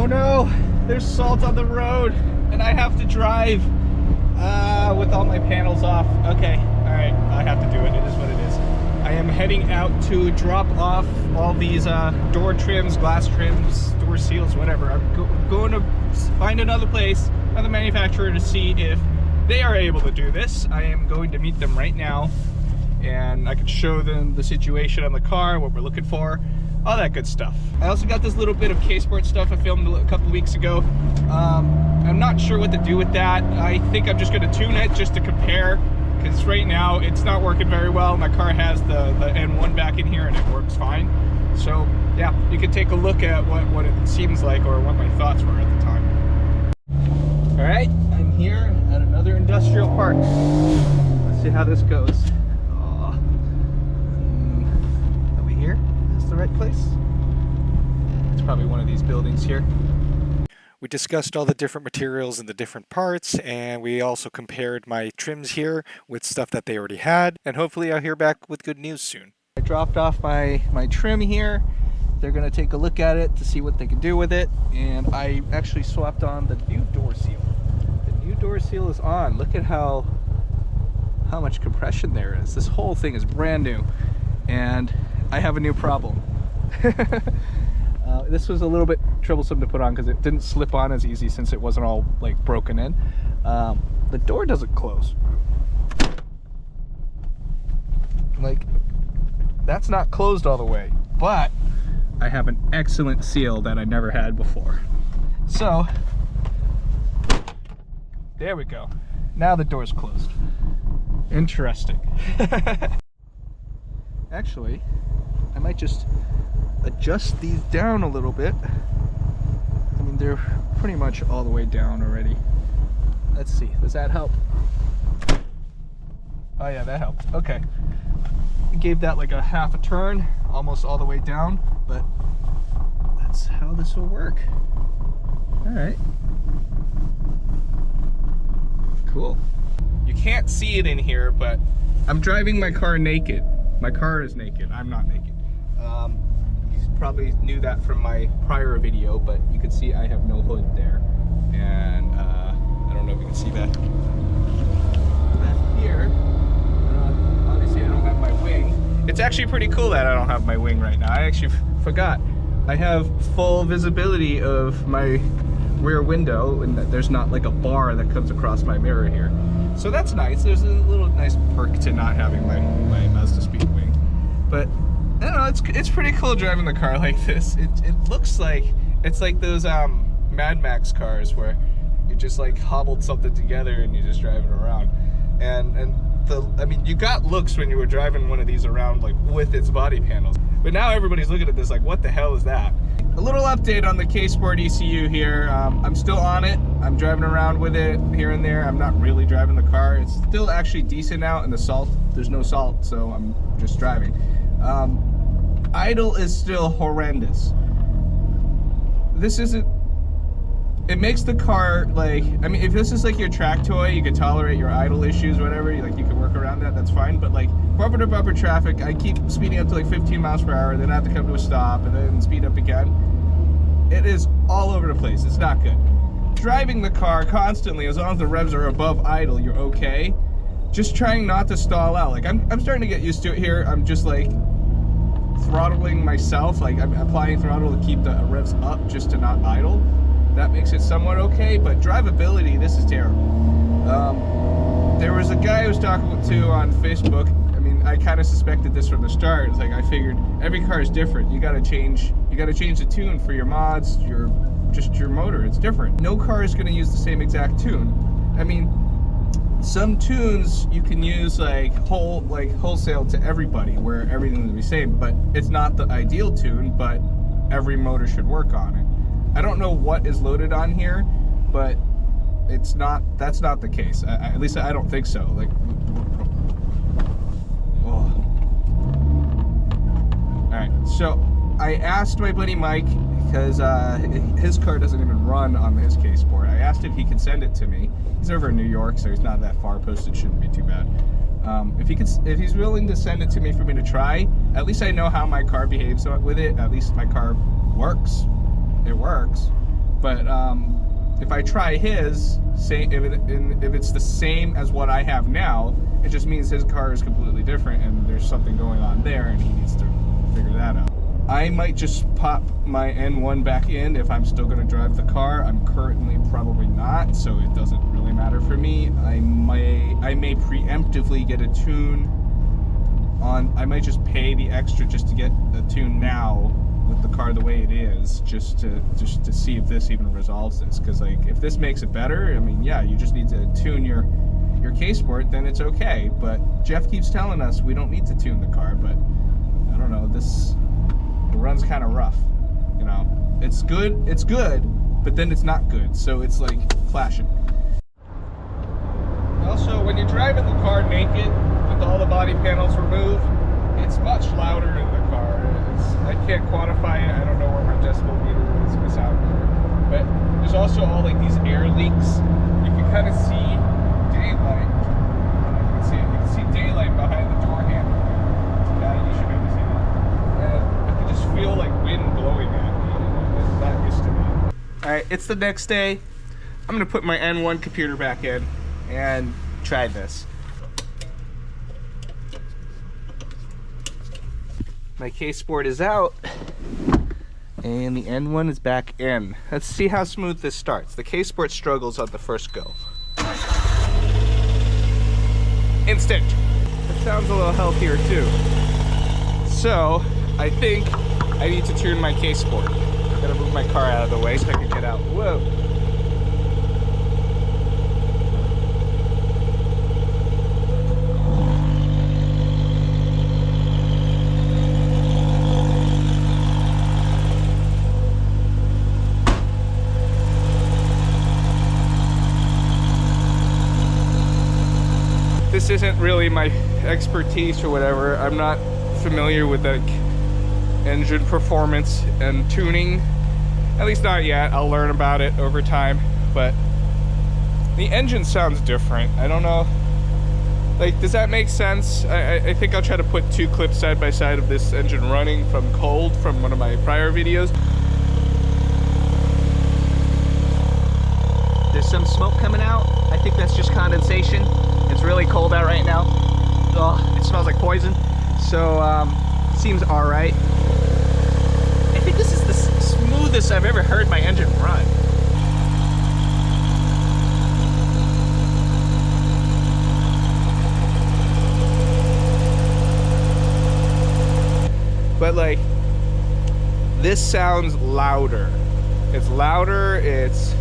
Oh no, there's salt on the road and I have to drive with all my panels off. Okay, all right, I have to do it. It is what it is. I am heading out to drop off all these door trims, glass trims, door seals, whatever. I'm going to find another place, another manufacturer, to see if they are able to do this. I am going to meet them right now, and I can show them the situation on the car, what we're looking for, all that good stuff. I also got this little bit of Keisport stuff I filmed a couple weeks ago. I'm not sure what to do with that. I think I'm just going to tune it just to compare, because right now it's not working very well. My car has the N1 back in here and it works fine. So yeah, you can take a look at what it seems like or what my thoughts were at the time. All right, I'm here at another industrial park. Let's see how this goes. Oh. Are we here? Is this the right place? It's probably one of these buildings here. We discussed all the different materials and the different parts, and we also compared my trims here with stuff that they already had, and hopefully I'll hear back with good news soon. I dropped off my trim here. They're going to take a look at it to see what they can do with it, and I actually swapped on the new door seal. The new door seal is on. Look at how much compression there is. This whole thing is brand new, and I have a new problem. This was a little bit troublesome to put on because it didn't slip on as easy since it wasn't all like broken in. The door doesn't close. Like, that's not closed all the way, but I have an excellent seal that I never had before. So there we go. Now the door's closed. Interesting. Actually, I might just adjust these down a little bit. I mean, they're pretty much all the way down already. Let's see, does that help? Oh yeah, that helped. Okay. I gave that like a half a turn, almost all the way down, but that's how this will work. All right. Cool. You can't see it in here, but I'm driving my car naked. My car is naked, I'm not naked. You probably knew that from my prior video, but you can see I have no hood there. And I don't know if you can see that here. Obviously I don't have my wing. It's actually pretty cool that I don't have my wing right now. I actually forgot. I have full visibility of my rear window, and there's not like a bar that comes across my mirror here. So that's nice. There's a little nice perk to not having my Mazda Speed wing. But I don't know, it's pretty cool driving the car like this. It looks like, it's like those Mad Max cars where you just like hobbled something together and you're just driving around. I mean, you got looks when you were driving one of these around like with its body panels. But now everybody's looking at this like, what the hell is that? A little update on the Keisport ECU here. I'm still on it. I'm driving around with it here and there. I'm not really driving the car. It's still actually decent out, and the salt, there's no salt, so I'm just driving. Idle is still horrendous. This isn't, it makes the car like, I mean, if this is like your track toy, you can tolerate your idle issues, whatever, like you can work around that, that's fine. But like bumper to bumper traffic, I keep speeding up to like 15 miles per hour, then I have to come to a stop and then speed up again. It is all over the place. It's not good. Driving the car constantly, as long as the revs are above idle, you're okay. Just trying not to stall out. Like I'm starting to get used to it here. I'm just like throttling myself, like I'm applying throttle to keep the revs up just to not idle. That makes it somewhat okay, but drivability, this is terrible. There was a guy I was talking to on Facebook. I mean, I kind of suspected this from the start. It's like I figured every car is different. You gotta change the tune for your mods, just your motor. It's different. No car is gonna use the same exact tune. I mean, some tunes you can use like wholesale to everybody, where everything will be the same, but it's not the ideal tune, but every motor should work on it. I don't know what is loaded on here, but it's not, that's not the case. At least I don't think so. Like, oh. All right, so I asked my buddy Mike, because his car doesn't even run on his Keisport. I asked if he could send it to me. He's over in New York, so he's not that far. Postage shouldn't be too bad. If he's willing to send it to me for me to try, at least I know how my car behaves with it. At least my car works. It works. But if I try his, say if it's the same as what I have now, it just means his car is completely different and there's something going on there and he needs to figure that out. I might just pop my N1 back in if I'm still going to drive the car. I'm currently probably not, so it doesn't really matter for me. I may preemptively get a tune on. I might just pay the extra just to get a tune now with the car the way it is, just to see if this even resolves this. Because like, if this makes it better, I mean, yeah, you just need to tune your Keisport, then it's okay. But Jeff keeps telling us we don't need to tune the car, but I don't know, this runs kind of rough, you know. It's good, but then it's not good, so it's like clashing. Also, when you're driving the car naked with all the body panels removed, it's much louder in the car. I can't quantify it. I don't know where my decibel meter is, it's out there. But there's also all like these air leaks. You can kind of see daylight. You can see daylight behind the door handle. Yeah, you should be able to see that. And I can just feel like wind blowing at me. It's not used to me. Alright, it's the next day. I'm gonna put my N1 computer back in and try this. My Keisport is out and the N1 is back in. Let's see how smooth this starts. The Keisport struggles on the first go. Instant. It sounds a little healthier too. So I think I need to tune my Keisport. I'm gonna move my car out of the way so I can get out. Whoa. This isn't really my expertise or whatever. I'm not familiar with the engine performance and tuning, at least not yet. I'll learn about it over time, but the engine sounds different. I don't know, like, does that make sense? I think I'll try to put two clips side by side of this engine running from cold from one of my prior videos. There's some smoke coming out. I think that's just condensation. It's really cold out right now. Oh, it smells like poison. So, seems all right. I think this is the smoothest I've ever heard my engine run. But like, this sounds louder. It's louder, it's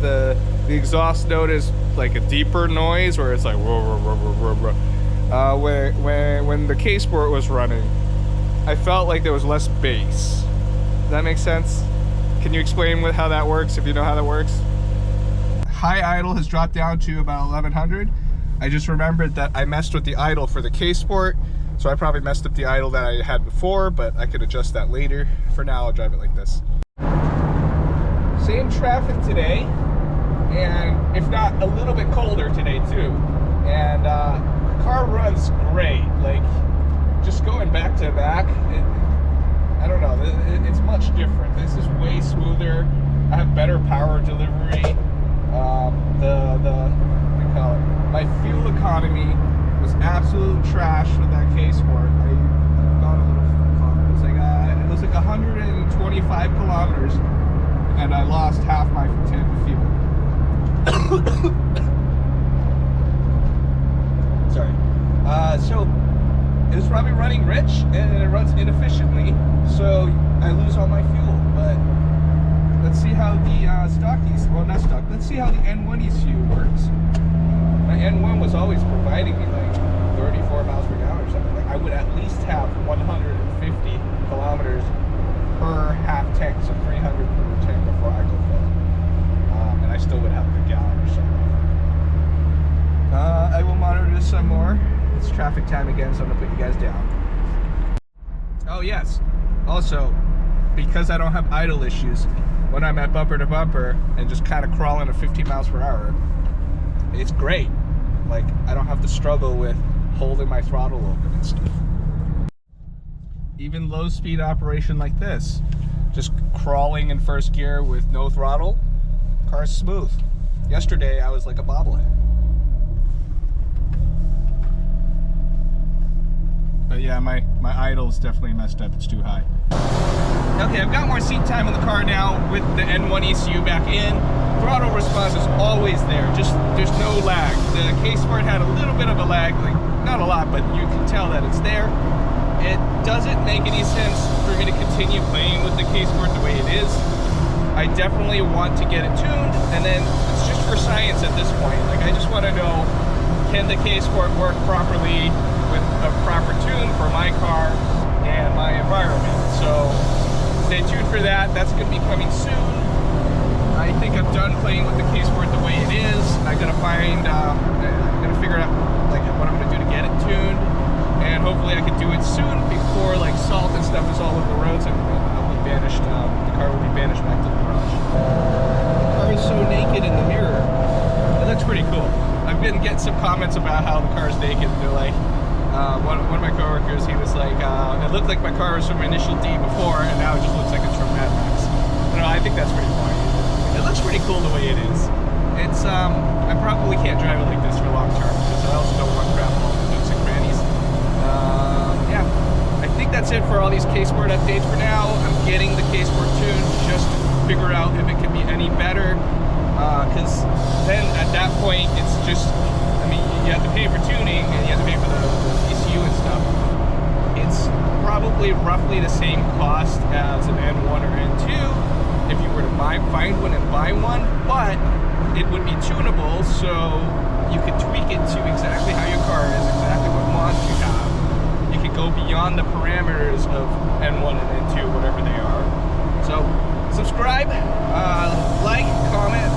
the exhaust note is like a deeper noise where it's like whoa, whoa, whoa, whoa, whoa, whoa. When the Keisport was running, I felt like there was less bass. Does that make sense? Can you explain how that works, if you know how that works? High idle has dropped down to about 1100. I just remembered that I messed with the idle for the Keisport, so I probably messed up the idle that I had before, but I could adjust that later. For now, I'll drive it like this. Same traffic today, and if not a little bit colder today too. And the car runs great. Like, just going back to back, I don't know, it's much different. This is way smoother. I have better power delivery. What do you call it? My fuel economy was absolute trash with that Keisport. I've gone a little kilometers. It was like 125 kilometers, and I lost half my tank of fuel. Sorry. So it was probably running rich and it runs inefficiently, so I lose all my fuel. But let's see how the let's see how the N1 ECU works. My N1 was always providing me like 34 miles per gallon or something. Like, I would at least have 150 kilometers per half tank, so 300 per tank before I go full. And I still would have a good gallon or so. I will monitor this some more. It's traffic time again, so I'm gonna put you guys down. Oh yes, also, because I don't have idle issues, when I'm at bumper to bumper and just kind of crawling at 15 miles per hour, it's great. Like, I don't have to struggle with holding my throttle open and stuff. Even low speed operation like this, just crawling in first gear with no throttle, Car's smooth. Yesterday I was like a bobblehead. But yeah, my idle's definitely messed up. It's too high. Okay, I've got more seat time in the car now with the N1 ECU back in. Throttle response is always there. Just there's no lag. The Keisport had a little bit of a lag, like not a lot, but you can tell that it's there. It doesn't make any sense for me to continue playing with the Keisport the way it is. I definitely want to get it tuned, and then it's just for science at this point. Like, I just want to know, can the Keisport work properly with a proper tune for my car and my environment? So stay tuned for that. That's going to be coming soon. I think I'm done playing with the Keisport the way it is. I'm gonna figure out like what I'm gonna do to get it tuned, and hopefully I can do it soon before like salt and stuff is all over the roads and I'll be banished. The car will be banished back to the garage. The car is so naked in the mirror. It looks pretty cool. I've been getting some comments about how the car's naked. They're like, one of my coworkers, he was like, it looked like my car was from Initial D before, and now it just looks like it's from Mad Max. I think that's pretty funny. It looks pretty cool the way it is. It's, I probably can't drive it like this for long term because I also don't want to grab all the nooks and crannies. Yeah, I think that's it for all these Keisport updates for now. I'm getting the Keisport tuned just to figure out if it can be any better. Because then at that point, it's just, I mean, you have to pay for tuning and you have to pay for the ECU and stuff. It's probably roughly the same cost as an N1 or N2. If you were to find one and buy one, but it would be tunable, so you could tweak it to exactly how your car is, exactly what mods you have. You could go beyond the parameters of N1 and N2, whatever they are. So subscribe, like, comment,